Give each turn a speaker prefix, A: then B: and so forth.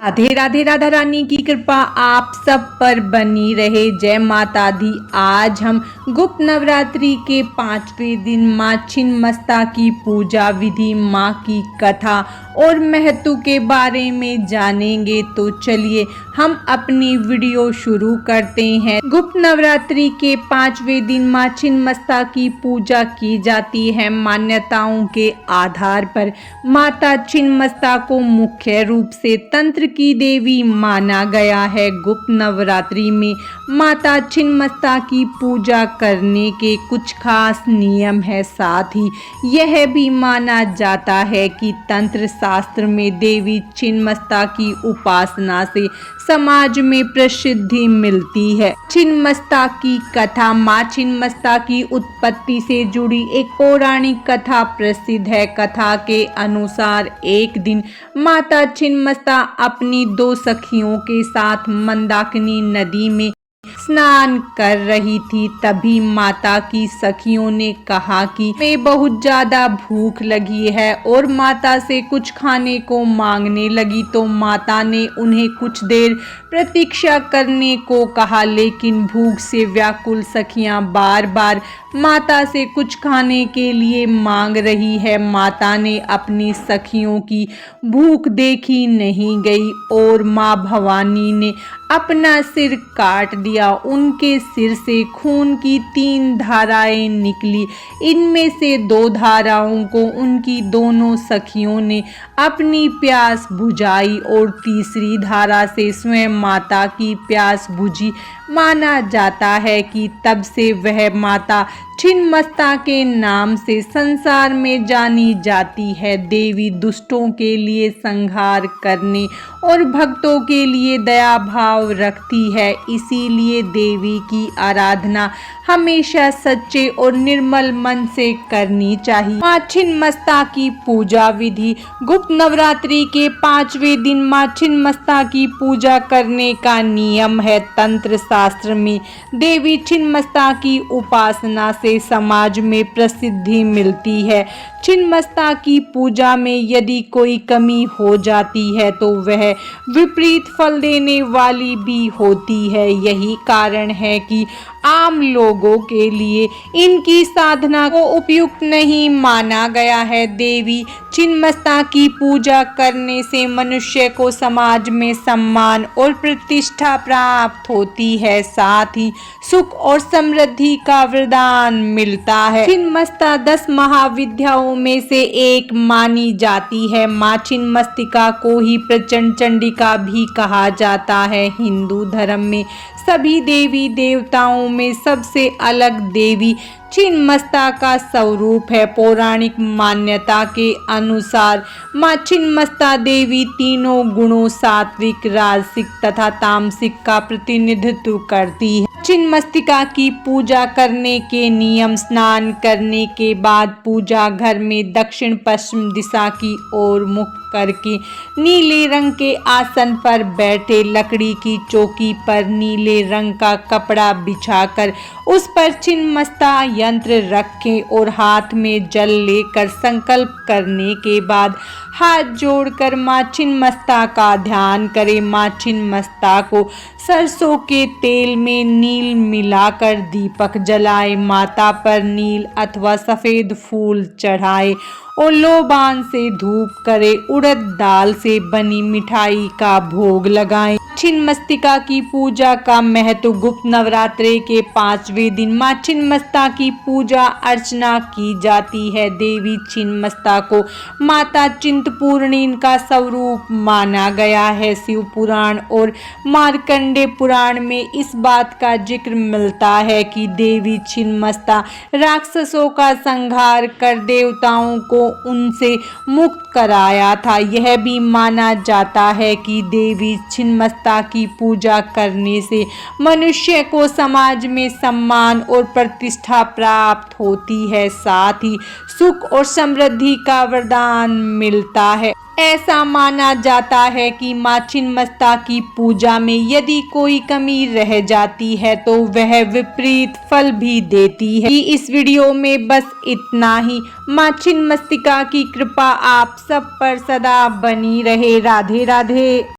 A: राधे राधे। राधा रानी की कृपा आप सब पर बनी रहे। जय माता दी। आज हम गुप्त नवरात्रि के 5वें दिन माँ छिन्नमस्ता की पूजा विधि, माँ की कथा और महत्व के बारे में जानेंगे। तो चलिए हम अपनी वीडियो शुरू करते हैं। गुप्त नवरात्रि के 5वें दिन माँ छिन्नमस्ता की पूजा की जाती है। मान्यताओं के आधार पर माता छिन्नमस्ता को मुख्य रूप से तंत्र की देवी माना गया है। गुप्त नवरात्रि में माता छिन्नमस्ता की पूजा करने के कुछ खास नियम है। साथ ही यह भी माना जाता है कि तंत्र शास्त्र में देवी छिन्नमस्ता की उपासना से समाज में प्रसिद्धि मिलती है। छिन्नमस्ता की कथा। माँ छिन्नमस्ता की उत्पत्ति से जुड़ी एक पौराणिक कथा प्रसिद्ध है। कथा के अनुसार एक दिन माता छिन्नमस्ता अपनी 2 सखियों के साथ मंदाकिनी नदी में स्नान कर रही थी। तभी माता की सखियों ने कहा कि हमें बहुत ज्यादा भूख लगी है और माता से कुछ खाने को मांगने लगी। तो माता ने उन्हें कुछ देर प्रतीक्षा करने को कहा, लेकिन भूख से व्याकुल सखियां बार बार माता से कुछ खाने के लिए मांग रही है। माता ने अपनी सखियों की भूख देखी नहीं गई और माँ भवानी ने अपना सिर काट दिया। उनके सिर से खून की 3 धाराएं निकली। इनमें से 2 धाराओं को उनकी दोनों सखियों ने अपनी प्यास बुझाई और तीसरी धारा से स्वयं माता की प्यास बुझी। माना जाता है कि तब से वह माता छिन्नमस्ता के नाम से संसार में जानी जाती है। देवी दुष्टों के लिए संहार करने और भक्तों के लिए दया भाव रखती है। इसीलिए देवी की आराधना हमेशा सच्चे और निर्मल मन से करनी चाहिए। माँ छिन्नमस्ता की पूजा विधि। गुप्त नवरात्रि के 5वें दिन माँ छिन्नमस्ता की पूजा करने का नियम है। तंत्र शास्त्र में देवी छिन्नमस्ता की उपासना से समाज में प्रसिद्धि मिलती है। छिन्नमस्ता की पूजा में यदि कोई कमी हो जाती है तो वह विपरीत फल देने वाली भी होती है। यही कारण है कि आम लोगों के लिए इनकी साधना को उपयुक्त नहीं माना गया है। देवी छिन्नमस्ता की पूजा करने से मनुष्य को समाज में सम्मान और प्रतिष्ठा प्राप्त होती है। साथ ही सुख और समृद्धि का वरदान मिलता है। छिन्नमस्ता 10 महाविद्याओं में से एक मानी जाती है। माँ छिन्नमस्तिका को ही प्रचंड चंडिका भी कहा जाता है। हिंदू धर्म में सभी देवी देवताओं में सबसे अलग देवी छिन्नमस्ता का स्वरूप है। पौराणिक मान्यता के अनुसार माँ छिन्नमस्ता देवी तीनों गुणों सात्विक, राजसिक तथा तामसिक का प्रतिनिधित्व करती है। छिन्नमस्तिका की पूजा करने के नियम। स्नान करने के बाद पूजा घर में दक्षिण पश्चिम दिशा की ओर मुख करके नीले रंग के आसन पर बैठे लकड़ी की चौकी पर नीले रंग का कपड़ा बिछाकर उस पर छिन्नमस्ता यंत्र रखें और हाथ में जल लेकर संकल्प करने के बाद हाथ जोड़कर माँ छिन्नमस्ता का ध्यान करें। माँ छिन्नमस्ता को सरसों के तेल में नील मिलाकर दीपक जलाए, माता पर नील अथवा सफेद फूल चढ़ाए और लोबान से धूप करे। उड़द दाल से बनी मिठाई का भोग लगाएं। छिन्नमस्तिका की पूजा का महत्व। गुप्त नवरात्रि के 5वें दिन माँ छिन्नमस्ता की पूजा अर्चना की जाती है। देवी छिन्नमस्ता को माता चिंतपूर्णी का स्वरूप माना गया है। शिव पुराण और मार्कंडे पुराण में इस बात का जिक्र मिलता है कि देवी छिन्नमस्ता राक्षसों का संहार कर देवताओं को उनसे मुक्त कराया था। यह भी माना जाता है कि देवी छिन्नमस्ता की पूजा करने से मनुष्य को समाज में सम्मान और प्रतिष्ठा प्राप्त होती है। साथ ही सुख और समृद्धि का वरदान मिलता है। ऐसा माना जाता है कि माँ छिन्नमस्ता की पूजा में यदि कोई कमी रह जाती है तो वह विपरीत फल भी देती है। इस वीडियो में बस इतना ही। माँ छिन्नमस्तिका की कृपा आप सब पर सदा बनी रहे। राधे राधे।